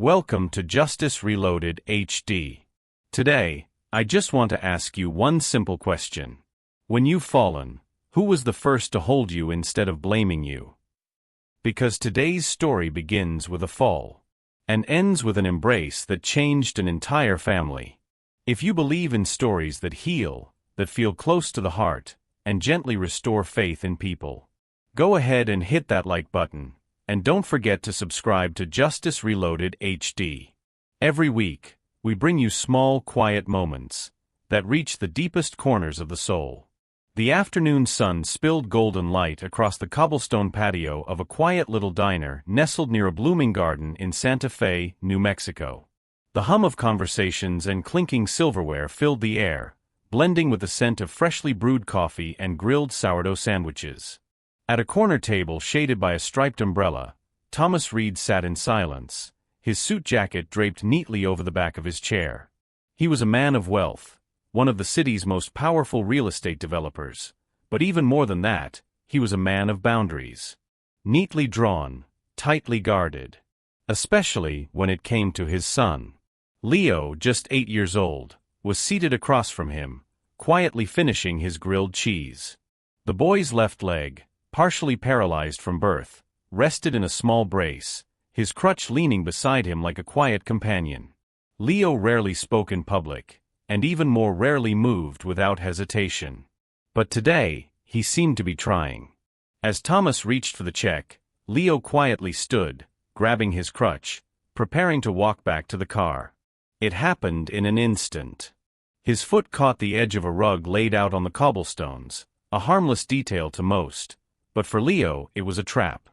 Welcome to Justice Reloaded HD. Today, I just want to ask you one simple question. When you've fallen, who was the first to hold you instead of blaming you? Because today's story begins with a fall, and ends with an embrace that changed an entire family. If you believe in stories that heal, that feel close to the heart, and gently restore faith in people, go ahead and hit that like button, and don't forget to subscribe to Justice Reloaded HD. Every week, we bring you small, quiet moments that reach the deepest corners of the soul. The afternoon sun spilled golden light across the cobblestone patio of a quiet little diner nestled near a blooming garden in Santa Fe, New Mexico. The hum of conversations and clinking silverware filled the air, blending with the scent of freshly brewed coffee and grilled sourdough sandwiches. At a corner table shaded by a striped umbrella, Thomas Reed sat in silence, his suit jacket draped neatly over the back of his chair. He was a man of wealth, one of the city's most powerful real estate developers, but even more than that, he was a man of boundaries. Neatly drawn, tightly guarded. Especially when it came to his son. Leo, just 8 years old, was seated across from him, quietly finishing his grilled cheese. The boy's left leg, partially paralyzed from birth, rested in a small brace, his crutch leaning beside him like a quiet companion. Leo rarely spoke in public, and even more rarely moved without hesitation. But today, he seemed to be trying. As Thomas reached for the check, Leo quietly stood, grabbing his crutch, preparing to walk back to the car. It happened in an instant. His foot caught the edge of a rug laid out on the cobblestones, a harmless detail to most, but for Leo it was a trap.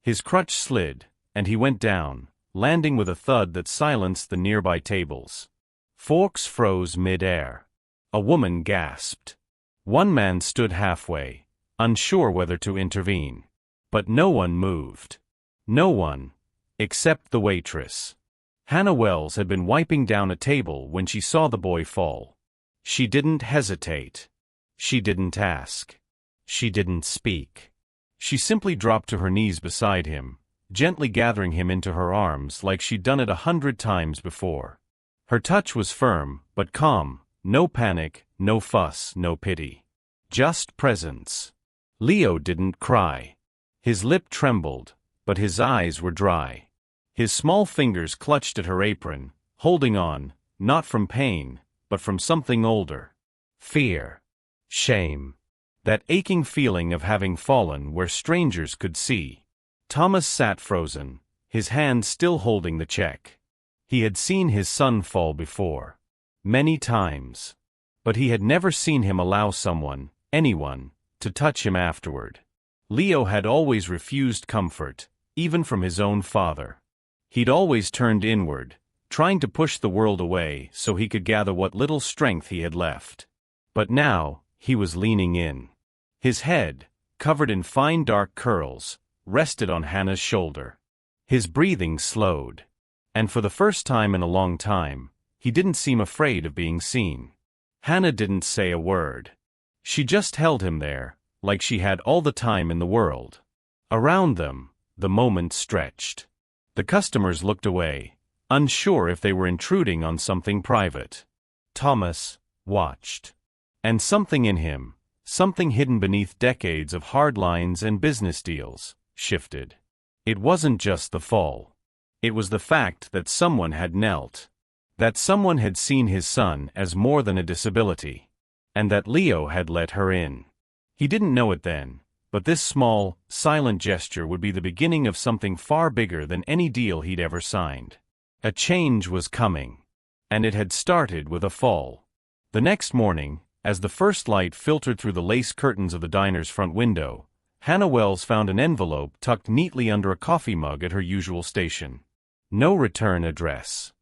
His crutch slid, and he went down, landing with a thud that silenced the nearby tables. Forks froze mid-air. A woman gasped. One man stood halfway, unsure whether to intervene. But no one moved. No one, except the waitress. Hannah Wells had been wiping down a table when she saw the boy fall. She didn't hesitate. She didn't ask. She didn't speak. She simply dropped to her knees beside him, gently gathering him into her arms like she'd done it 100 times before. Her touch was firm, but calm, no panic, no fuss, no pity. Just presence. Leo didn't cry. His lip trembled, but his eyes were dry. His small fingers clutched at her apron, holding on, not from pain, but from something older. Fear. Shame. That aching feeling of having fallen where strangers could see. Thomas sat frozen, his hand still holding the check. He had seen his son fall before. Many times. But he had never seen him allow someone, anyone, to touch him afterward. Leo had always refused comfort, even from his own father. He'd always turned inward, trying to push the world away so he could gather what little strength he had left. But now, he was leaning in. His head, covered in fine dark curls, rested on Hannah's shoulder. His breathing slowed. And for the first time in a long time, he didn't seem afraid of being seen. Hannah didn't say a word. She just held him there, like she had all the time in the world. Around them, the moment stretched. The customers looked away, unsure if they were intruding on something private. Thomas watched. And something in him, something hidden beneath decades of hard lines and business deals, shifted. It wasn't just the fall. It was the fact that someone had knelt. That someone had seen his son as more than a disability. And that Leo had let her in. He didn't know it then, but this small, silent gesture would be the beginning of something far bigger than any deal he'd ever signed. A change was coming. And it had started with a fall. The next morning, as the first light filtered through the lace curtains of the diner's front window, Hannah Wells found an envelope tucked neatly under a coffee mug at her usual station. No return address.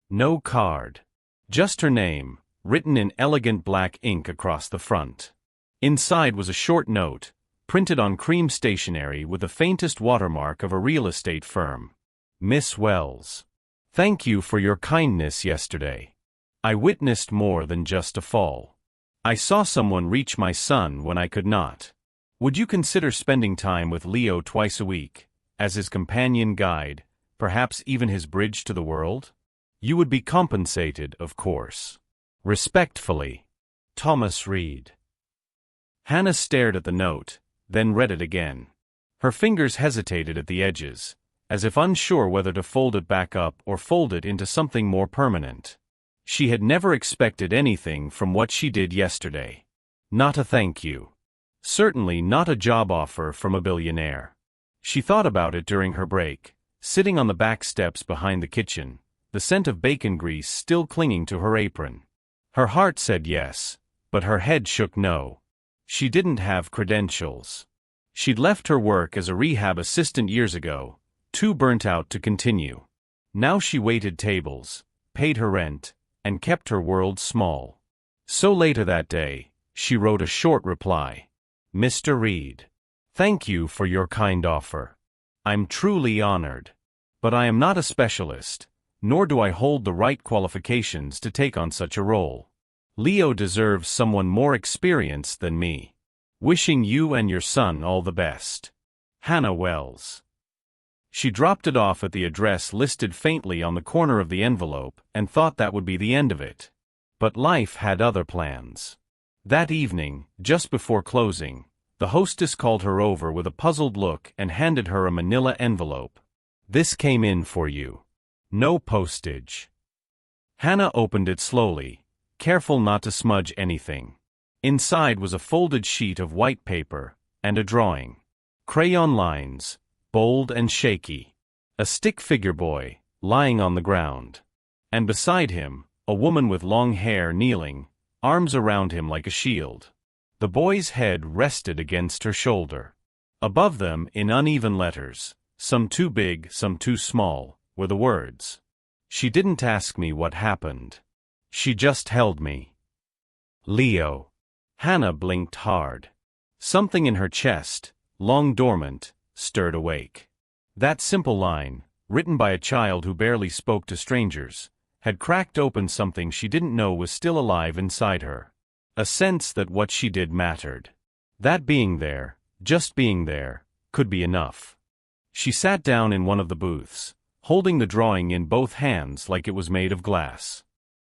No card. Just her name, written in elegant black ink across the front. Inside was a short note, printed on cream stationery with the faintest watermark of a real estate firm. Miss Wells. Thank you for your kindness yesterday. I witnessed more than just a fall. I saw someone reach my son when I could not. Would you consider spending time with Leo twice a week, as his companion guide, perhaps even his bridge to the world? You would be compensated, of course. Respectfully, Thomas Reed. Hannah stared at the note, then read it again. Her fingers hesitated at the edges, as if unsure whether to fold it back up or fold it into something more permanent. She had never expected anything from what she did yesterday. Not a thank you. Certainly not a job offer from a billionaire. She thought about it during her break, sitting on the back steps behind the kitchen, the scent of bacon grease still clinging to her apron. Her heart said yes, but her head shook no. She didn't have credentials. She'd left her work as a rehab assistant years ago, too burnt out to continue. Now she waited tables, paid her rent, and kept her world small. So later that day, she wrote a short reply. Mr. Reed, thank you for your kind offer. I'm truly honored. But I am not a specialist, nor do I hold the right qualifications to take on such a role. Leo deserves someone more experienced than me. Wishing you and your son all the best. Hannah Wells. She dropped it off at the address listed faintly on the corner of the envelope and thought that would be the end of it. But life had other plans. That evening, just before closing, the hostess called her over with a puzzled look and handed her a manila envelope. This came in for you. No postage. Hannah opened it slowly, careful not to smudge anything. Inside was a folded sheet of white paper and a drawing. Crayon lines, bold and shaky. A stick figure boy, lying on the ground. And beside him, a woman with long hair kneeling, arms around him like a shield. The boy's head rested against her shoulder. Above them, in uneven letters, some too big, some too small, were the words. She didn't ask me what happened. She just held me. Leo. Hannah blinked hard. Something in her chest, long dormant, stirred awake. That simple line, written by a child who barely spoke to strangers, had cracked open something she didn't know was still alive inside her. A sense that what she did mattered. That being there, just being there, could be enough. She sat down in one of the booths, holding the drawing in both hands like it was made of glass.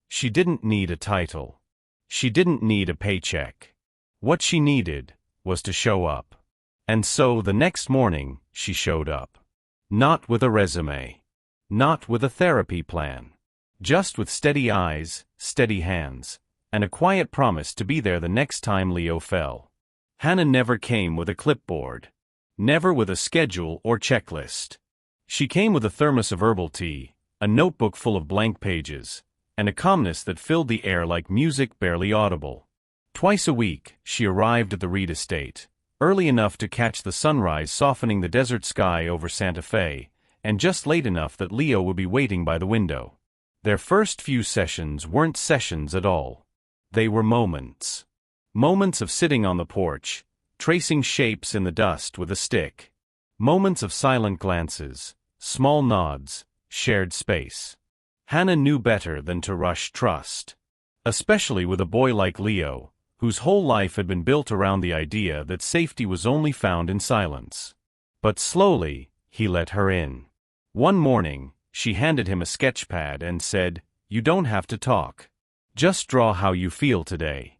She didn't need a title. She didn't need a paycheck. What she needed was to show up. And so the next morning, she showed up. Not with a resume. Not with a therapy plan. Just with steady eyes, steady hands, and a quiet promise to be there the next time Leo fell. Hannah never came with a clipboard. Never with a schedule or checklist. She came with a thermos of herbal tea, a notebook full of blank pages, and a calmness that filled the air like music barely audible. Twice a week, she arrived at the Reed estate, early enough to catch the sunrise softening the desert sky over Santa Fe, and just late enough that Leo would be waiting by the window. Their first few sessions weren't sessions at all. They were moments. Moments of sitting on the porch, tracing shapes in the dust with a stick. Moments of silent glances, small nods, shared space. Hannah knew better than to rush trust. Especially with a boy like Leo, whose whole life had been built around the idea that safety was only found in silence. But slowly, he let her in. One morning, she handed him a sketch pad and said, "You don't have to talk. Just draw how you feel today."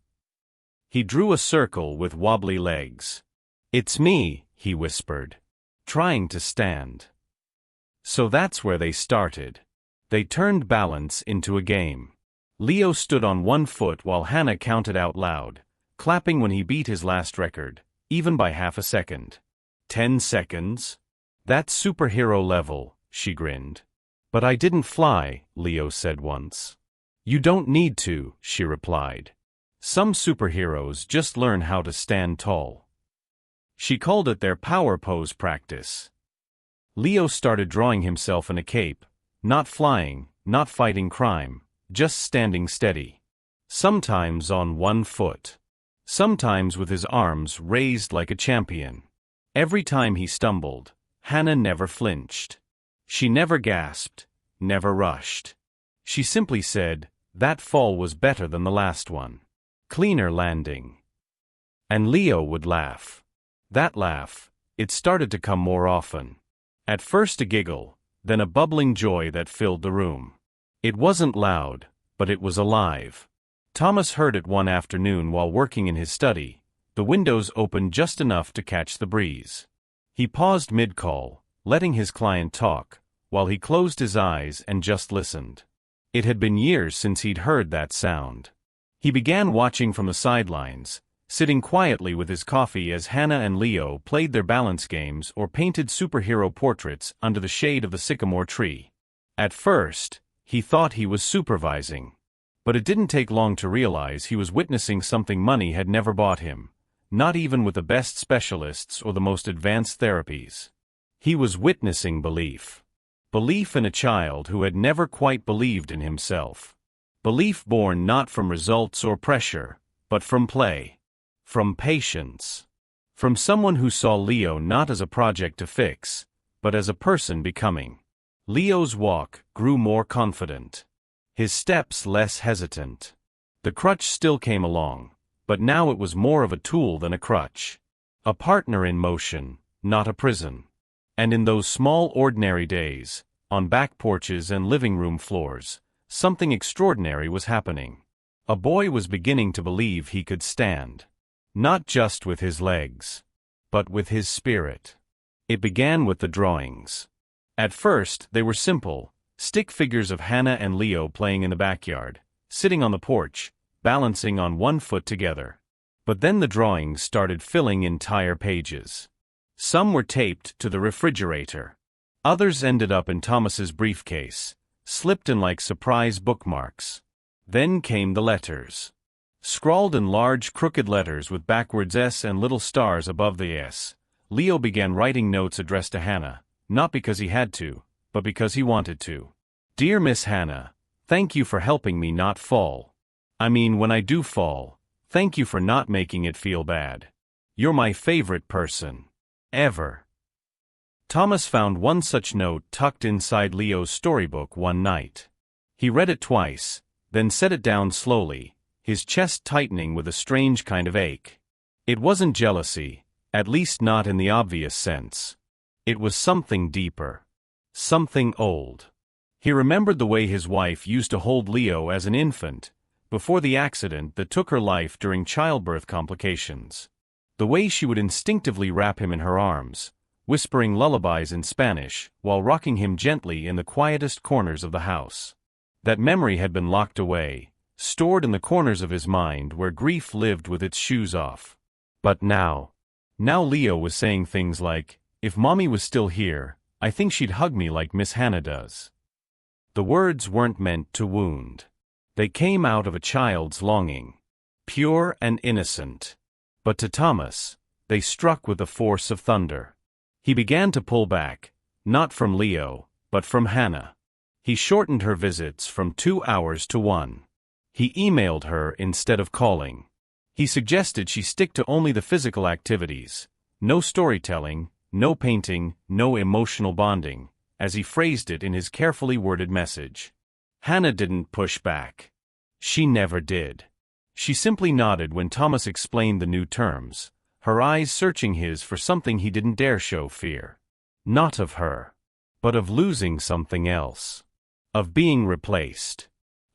He drew a circle with wobbly legs. "It's me," he whispered, trying to stand. So that's where they started. They turned balance into a game. Leo stood on one foot while Hannah counted out loud, clapping when he beat his last record, even by half a second. 10 seconds? That's superhero level, she grinned. But I didn't fly, Leo said once. You don't need to, she replied. Some superheroes just learn how to stand tall. She called it their power pose practice. Leo started drawing himself in a cape, not flying, not fighting crime, just standing steady. Sometimes on one foot. Sometimes with his arms raised like a champion. Every time he stumbled, Hannah never flinched. She never gasped, never rushed. She simply said, that fall was better than the last one. Cleaner landing. And Leo would laugh. That laugh, it started to come more often. At first a giggle, then a bubbling joy that filled the room. It wasn't loud, but it was alive. Thomas heard it one afternoon while working in his study, the windows opened just enough to catch the breeze. He paused mid-call, letting his client talk, while he closed his eyes and just listened. It had been years since he'd heard that sound. He began watching from the sidelines, sitting quietly with his coffee as Hannah and Leo played their balance games or painted superhero portraits under the shade of the sycamore tree. At first, he thought he was supervising. But it didn't take long to realize he was witnessing something money had never bought him, not even with the best specialists or the most advanced therapies. He was witnessing belief. Belief in a child who had never quite believed in himself. Belief born not from results or pressure, but from play. From patience. From someone who saw Leo not as a project to fix, but as a person becoming. Leo's walk grew more confident. His steps less hesitant. The crutch still came along, but now it was more of a tool than a crutch. A partner in motion, not a prison. And in those small ordinary days, on back porches and living room floors, something extraordinary was happening. A boy was beginning to believe he could stand. Not just with his legs, but with his spirit. It began with the drawings. At first, they were simple, stick figures of Hannah and Leo playing in the backyard, sitting on the porch, balancing on one foot together. But then the drawings started filling entire pages. Some were taped to the refrigerator. Others ended up in Thomas's briefcase, slipped in like surprise bookmarks. Then came the letters. Scrawled in large crooked letters with backwards S and little stars above the S, Leo began writing notes addressed to Hannah, not because he had to, but because he wanted to. Dear Miss Hannah, thank you for helping me not fall. I mean, when I do fall, thank you for not making it feel bad. You're my favorite person. Ever. Thomas found one such note tucked inside Leo's storybook one night. He read it twice, then set it down slowly, his chest tightening with a strange kind of ache. It wasn't jealousy, at least not in the obvious sense. It was something deeper. Something old. He remembered the way his wife used to hold Leo as an infant, before the accident that took her life during childbirth complications. The way she would instinctively wrap him in her arms, whispering lullabies in Spanish, while rocking him gently in the quietest corners of the house. That memory had been locked away, stored in the corners of his mind where grief lived with its shoes off. But now Leo was saying things like, "If Mommy was still here, I think she'd hug me like Miss Hannah does." The words weren't meant to wound. They came out of a child's longing. Pure and innocent. But to Thomas, they struck with the force of thunder. He began to pull back, not from Leo, but from Hannah. He shortened her visits from 2 hours to 1. He emailed her instead of calling. He suggested she stick to only the physical activities. No storytelling, no painting, no emotional bonding, as he phrased it in his carefully worded message. Hannah didn't push back. She never did. She simply nodded when Thomas explained the new terms, her eyes searching his for something he didn't dare show fear. Not of her, but of losing something else. Of being replaced.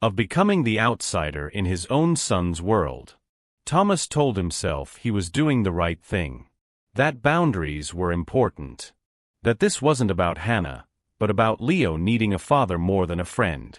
Of becoming the outsider in his own son's world. Thomas told himself he was doing the right thing. That boundaries were important. That this wasn't about Hannah, but about Leo needing a father more than a friend.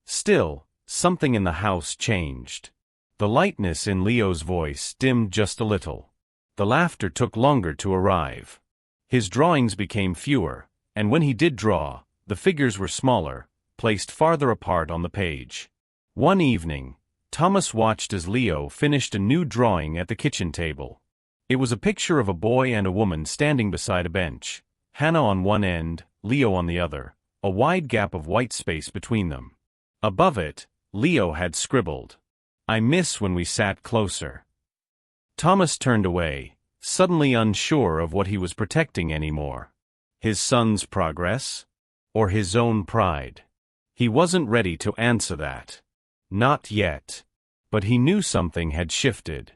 Still, something in the house changed. The lightness in Leo's voice dimmed just a little. The laughter took longer to arrive. His drawings became fewer, and when he did draw, the figures were smaller, placed farther apart on the page. One evening, Thomas watched as Leo finished a new drawing at the kitchen table. It was a picture of a boy and a woman standing beside a bench, Hannah on one end, Leo on the other, a wide gap of white space between them. Above it, Leo had scribbled, "I miss when we sat closer." Thomas turned away, suddenly unsure of what he was protecting anymore. His son's progress? Or his own pride? He wasn't ready to answer that. Not yet. But he knew something had shifted.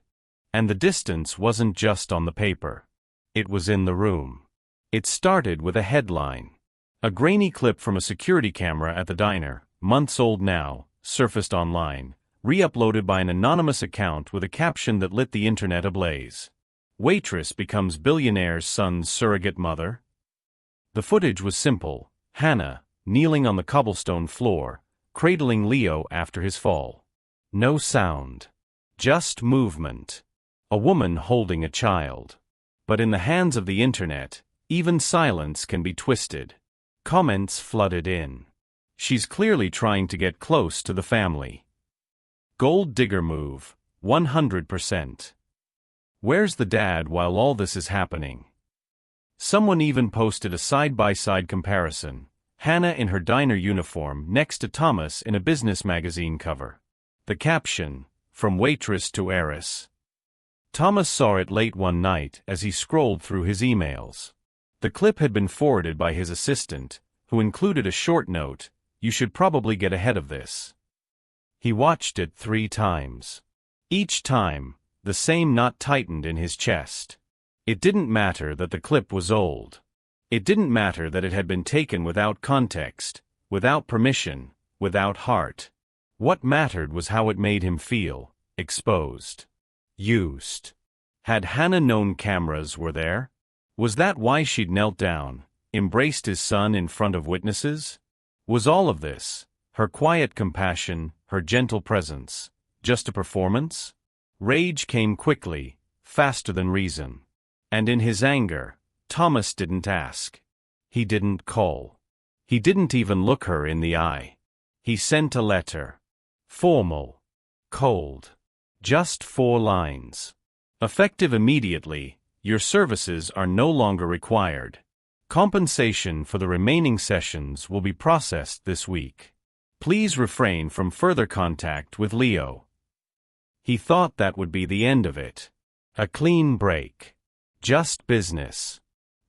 And the distance wasn't just on the paper. It was in the room. It started with a headline. A grainy clip from a security camera at the diner, months old now, surfaced online, re-uploaded by an anonymous account with a caption that lit the internet ablaze. Waitress becomes billionaire's son's surrogate mother? The footage was simple: Hannah, kneeling on the cobblestone floor, cradling Leo after his fall. No sound. Just movement. A woman holding a child. But in the hands of the internet, even silence can be twisted. Comments flooded in. She's clearly trying to get close to the family. Gold digger move, 100%. Where's the dad while all this is happening? Someone even posted a side-by-side comparison. Hannah in her diner uniform next to Thomas in a business magazine cover. The caption, "From waitress to heiress." Thomas saw it late one night as he scrolled through his emails. The clip had been forwarded by his assistant, who included a short note: "You should probably get ahead of this." He watched it 3 times. Each time, the same knot tightened in his chest. It didn't matter that the clip was old. It didn't matter that it had been taken without context, without permission, without heart. What mattered was how it made him feel: exposed. Used. Had Hannah known cameras were there? Was that why she'd knelt down, embraced his son in front of witnesses? Was all of this, her quiet compassion, her gentle presence, just a performance? Rage came quickly, faster than reason. And in his anger, Thomas didn't ask. He didn't call. He didn't even look her in the eye. He sent a letter. Formal. Cold. Just 4 lines. Effective immediately: your services are no longer required. Compensation for the remaining sessions will be processed this week. Please refrain from further contact with Leo. He thought that would be the end of it. A clean break. Just business.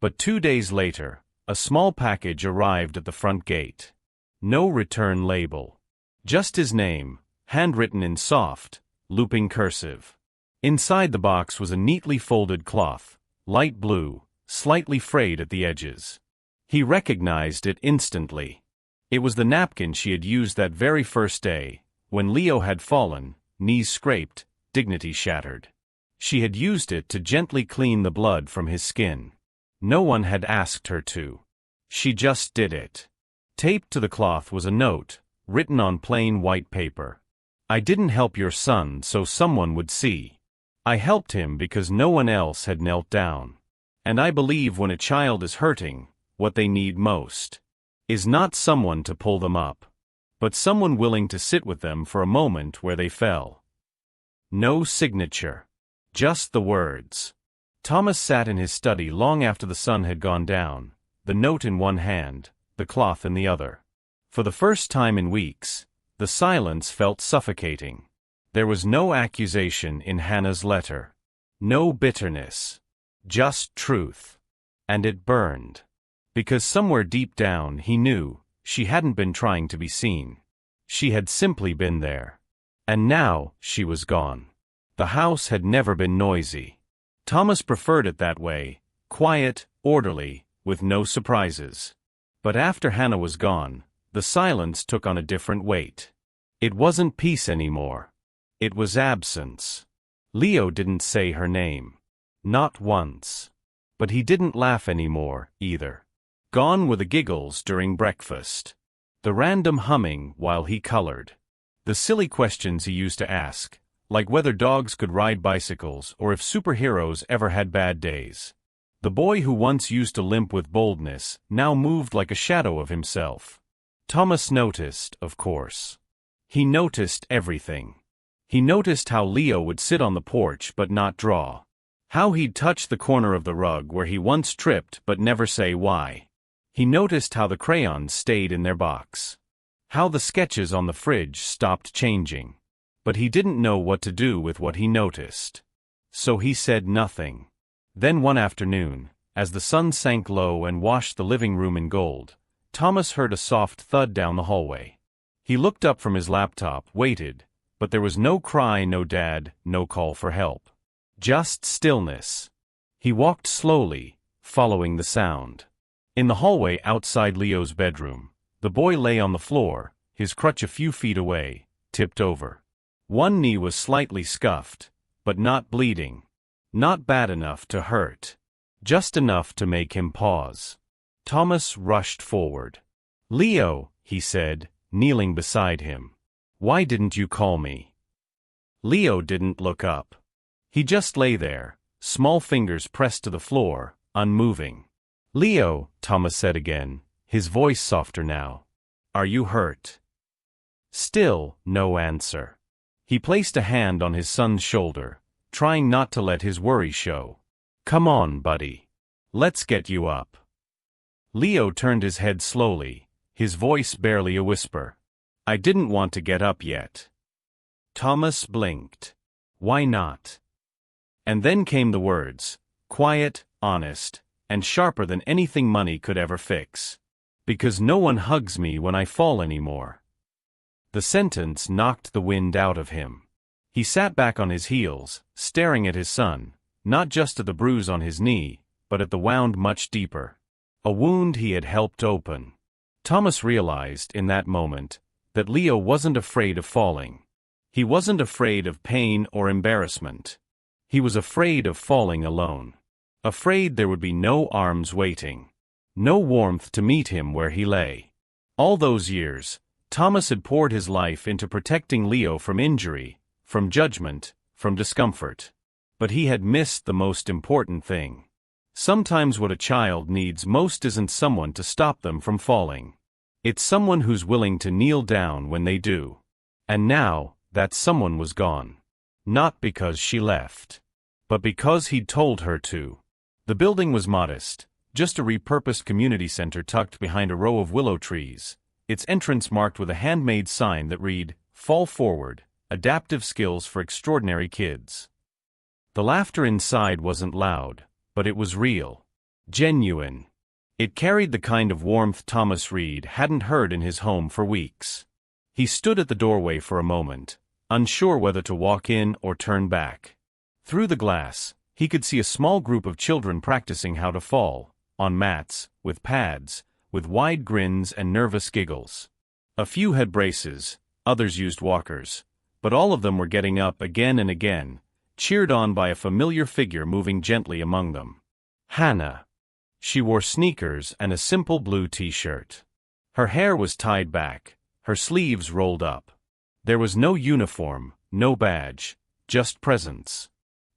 But 2 days later, a small package arrived at the front gate. No return label. Just his name, handwritten in soft, looping cursive. Inside the box was a neatly folded cloth, light blue, slightly frayed at the edges. He recognized it instantly. It was the napkin she had used that very first day, when Leo had fallen, knees scraped, dignity shattered. She had used it to gently clean the blood from his skin. No one had asked her to. She just did it. Taped to the cloth was a note, written on plain white paper. "I didn't help your son so someone would see. I helped him because no one else had knelt down. And I believe when a child is hurting, what they need most is not someone to pull them up, but someone willing to sit with them for a moment where they fell." No signature. Just the words. Thomas sat in his study long after the sun had gone down, the note in one hand, the cloth in the other. For the first time in weeks, the silence felt suffocating. There was no accusation in Hannah's letter. No bitterness. Just truth. And it burned. Because somewhere deep down he knew she hadn't been trying to be seen. She had simply been there. And now she was gone. The house had never been noisy. Thomas preferred it that way, quiet, orderly, with no surprises. But after Hannah was gone, the silence took on a different weight. It wasn't peace anymore. It was absence. Leo didn't say her name. Not once. But he didn't laugh anymore, either. Gone were the giggles during breakfast. The random humming while he colored. The silly questions he used to ask, like whether dogs could ride bicycles or if superheroes ever had bad days. The boy who once used to limp with boldness now moved like a shadow of himself. Thomas noticed, of course. He noticed everything. He noticed how Leo would sit on the porch but not draw. How he'd touch the corner of the rug where he once tripped but never say why. He noticed how the crayons stayed in their box. How the sketches on the fridge stopped changing. But he didn't know what to do with what he noticed. So he said nothing. Then one afternoon, as the sun sank low and washed the living room in gold, Thomas heard a soft thud down the hallway. He looked up from his laptop, waited, but there was no cry, no dad, no call for help. Just stillness. He walked slowly, following the sound. In the hallway outside Leo's bedroom, the boy lay on the floor, his crutch a few feet away, tipped over. One knee was slightly scuffed, but not bleeding. Not bad enough to hurt. Just enough to make him pause. Thomas rushed forward. "Leo," he said, kneeling beside him. "Why didn't you call me?" Leo didn't look up. He just lay there, small fingers pressed to the floor, unmoving. "Leo," Thomas said again, his voice softer now. "Are you hurt?" Still, no answer. He placed a hand on his son's shoulder, trying not to let his worry show. "Come on, buddy. Let's get you up." Leo turned his head slowly, his voice barely a whisper. "I didn't want to get up yet." Thomas blinked. "Why not?" And then came the words, quiet, honest, and sharper than anything money could ever fix. "Because no one hugs me when I fall anymore." The sentence knocked the wind out of him. He sat back on his heels, staring at his son, not just at the bruise on his knee, but at the wound much deeper. A wound he had helped open. Thomas realized in that moment that Leo wasn't afraid of falling. He wasn't afraid of pain or embarrassment. He was afraid of falling alone. Afraid there would be no arms waiting. No warmth to meet him where he lay. All those years, Thomas had poured his life into protecting Leo from injury, from judgment, from discomfort. But he had missed the most important thing. Sometimes what a child needs most isn't someone to stop them from falling. It's someone who's willing to kneel down when they do. And now, that someone was gone. Not because she left, but because he'd told her to. The building was modest, just a repurposed community center tucked behind a row of willow trees, its entrance marked with a handmade sign that read, "Fall Forward, Adaptive Skills for Extraordinary Kids." The laughter inside wasn't loud, but it was real. Genuine. It carried the kind of warmth Thomas Reed hadn't heard in his home for weeks. He stood at the doorway for a moment, unsure whether to walk in or turn back. Through the glass, he could see a small group of children practicing how to fall, on mats, with pads, with wide grins and nervous giggles. A few had braces, others used walkers, but all of them were getting up again and again, cheered on by a familiar figure moving gently among them. Hannah. She wore sneakers and a simple blue t-shirt. Her hair was tied back, her sleeves rolled up. There was no uniform, no badge, just presence.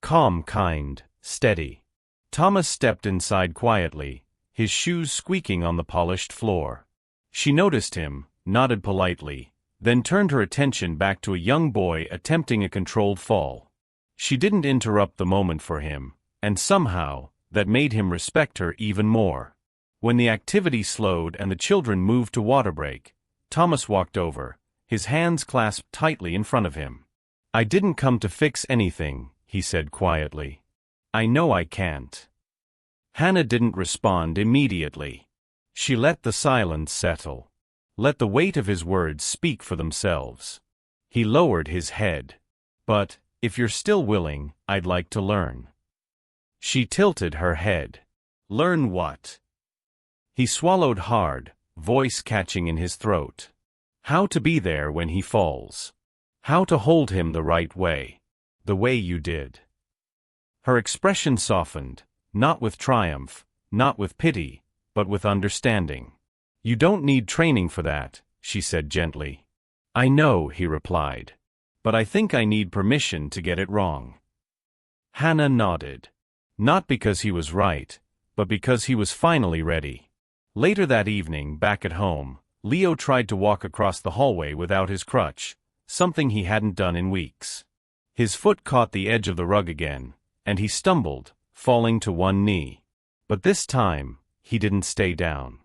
Calm, kind, steady. Thomas stepped inside quietly, his shoes squeaking on the polished floor. She noticed him, nodded politely, then turned her attention back to a young boy attempting a controlled fall. She didn't interrupt the moment for him, and somehow, that made him respect her even more. When the activity slowed and the children moved to water break, Thomas walked over, his hands clasped tightly in front of him. "I didn't come to fix anything," he said quietly. "I know I can't." Hannah didn't respond immediately. She let the silence settle. Let the weight of his words speak for themselves. He lowered his head. "But, if you're still willing, I'd like to learn." She tilted her head. "Learn what?" He swallowed hard, voice catching in his throat. "How to be there when he falls. How to hold him the right way. The way you did." Her expression softened, not with triumph, not with pity, but with understanding. "You don't need training for that," she said gently. "I know," he replied. "But I think I need permission to get it wrong." Hannah nodded. Not because he was right, but because he was finally ready. Later that evening, back at home, Leo tried to walk across the hallway without his crutch, something he hadn't done in weeks. His foot caught the edge of the rug again, and he stumbled, falling to one knee. But this time, he didn't stay down.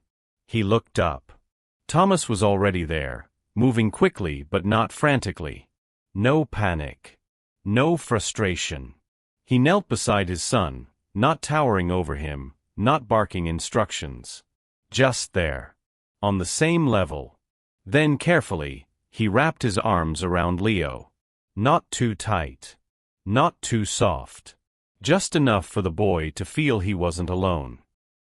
He looked up. Thomas was already there, moving quickly but not frantically. No panic. No frustration. He knelt beside his son, not towering over him, not barking instructions. Just there. On the same level. Then carefully, he wrapped his arms around Leo. Not too tight. Not too soft. Just enough for the boy to feel he wasn't alone.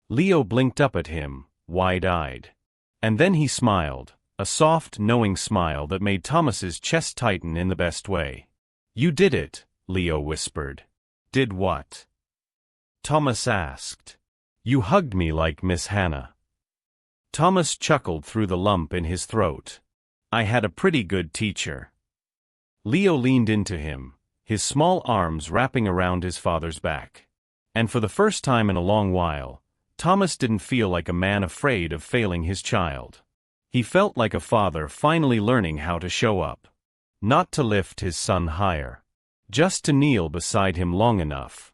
Leo blinked up at him, wide-eyed. And then he smiled, a soft, knowing smile that made Thomas's chest tighten in the best way. "You did it," Leo whispered. "Did what?" Thomas asked. "You hugged me like Miss Hannah." Thomas chuckled through the lump in his throat. "I had a pretty good teacher." Leo leaned into him, his small arms wrapping around his father's back. And for the first time in a long while, Thomas didn't feel like a man afraid of failing his child. He felt like a father finally learning how to show up. Not to lift his son higher. Just to kneel beside him long enough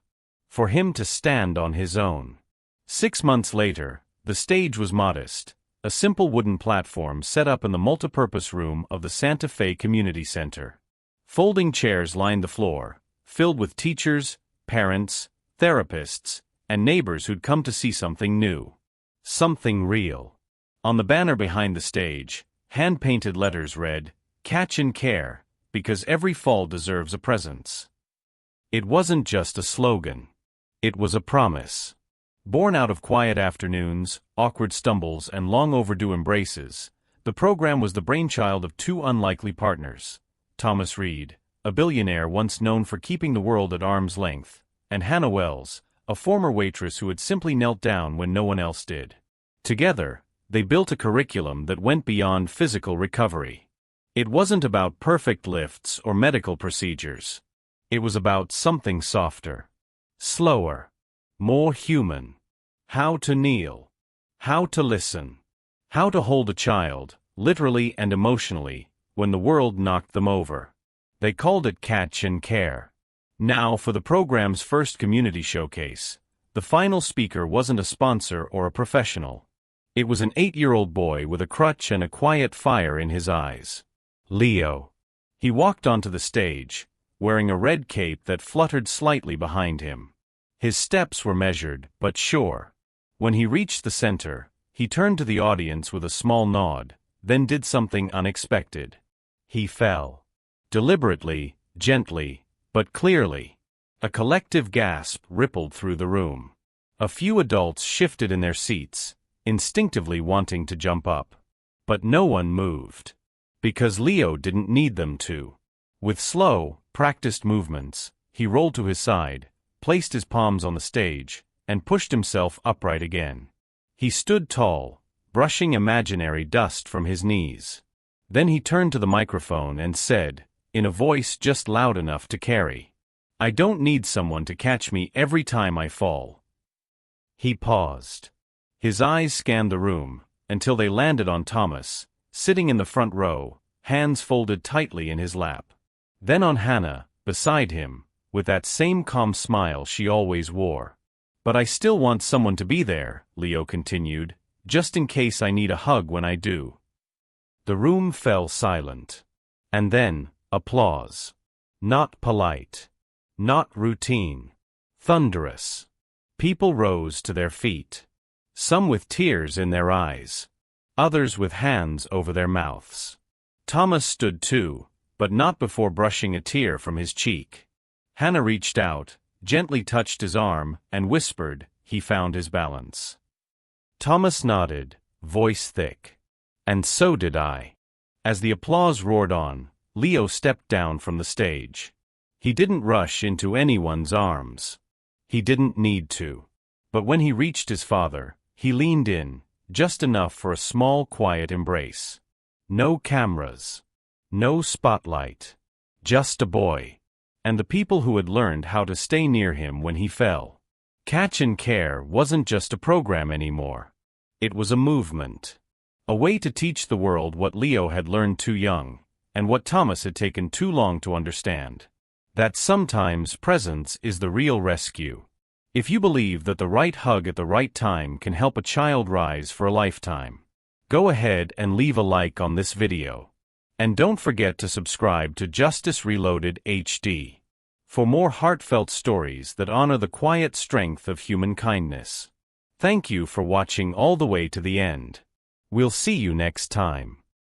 for him to stand on his own. 6 months later, the stage was modest, a simple wooden platform set up in the multipurpose room of the Santa Fe Community Center. Folding chairs lined the floor, filled with teachers, parents, therapists, and neighbors who'd come to see something new. Something real. On the banner behind the stage, hand-painted letters read, "Catch and Care, because every fall deserves a presence." It wasn't just a slogan. It was a promise. Born out of quiet afternoons, awkward stumbles, and long overdue embraces, the program was the brainchild of two unlikely partners: Thomas Reed, a billionaire once known for keeping the world at arm's length, and Hannah Wells, a former waitress who had simply knelt down when no one else did. Together, they built a curriculum that went beyond physical recovery. It wasn't about perfect lifts or medical procedures. It was about something softer, slower, more human. How to kneel. How to listen. How to hold a child, literally and emotionally, when the world knocked them over. They called it Catch and Care. Now for the program's first community showcase. The final speaker wasn't a sponsor or a professional. It was an 8-year-old boy with a crutch and a quiet fire in his eyes. Leo. He walked onto the stage, wearing a red cape that fluttered slightly behind him. His steps were measured, but sure. When he reached the center, he turned to the audience with a small nod, then did something unexpected. He fell. Deliberately, gently, but clearly. A collective gasp rippled through the room. A few adults shifted in their seats, instinctively wanting to jump up. But no one moved. Because Leo didn't need them to. With slow, practiced movements, he rolled to his side, placed his palms on the stage, and pushed himself upright again. He stood tall, brushing imaginary dust from his knees. Then he turned to the microphone and said, in a voice just loud enough to carry, "I don't need someone to catch me every time I fall." He paused. His eyes scanned the room, until they landed on Thomas, sitting in the front row, hands folded tightly in his lap. Then on Hannah, beside him, with that same calm smile she always wore. "But I still want someone to be there," Leo continued, "just in case I need a hug when I do." The room fell silent. And then, applause. Not polite. Not routine. Thunderous. People rose to their feet. Some with tears in their eyes. Others with hands over their mouths. Thomas stood too, but not before brushing a tear from his cheek. Hannah reached out, gently touched his arm, and whispered, he found his balance. Thomas nodded, voice thick. And so did I. As the applause roared on, Leo stepped down from the stage. He didn't rush into anyone's arms. He didn't need to. But when he reached his father, he leaned in, just enough for a small, quiet embrace. No cameras. No spotlight. Just a boy. And the people who had learned how to stay near him when he fell. Catch and Care wasn't just a program anymore. It was a movement. A way to teach the world what Leo had learned too young, and what Thomas had taken too long to understand. That sometimes presence is the real rescue. If you believe that the right hug at the right time can help a child rise for a lifetime, go ahead and leave a like on this video. And don't forget to subscribe to Justice Reloaded HD for more heartfelt stories that honor the quiet strength of human kindness. Thank you for watching all the way to the end. We'll see you next time.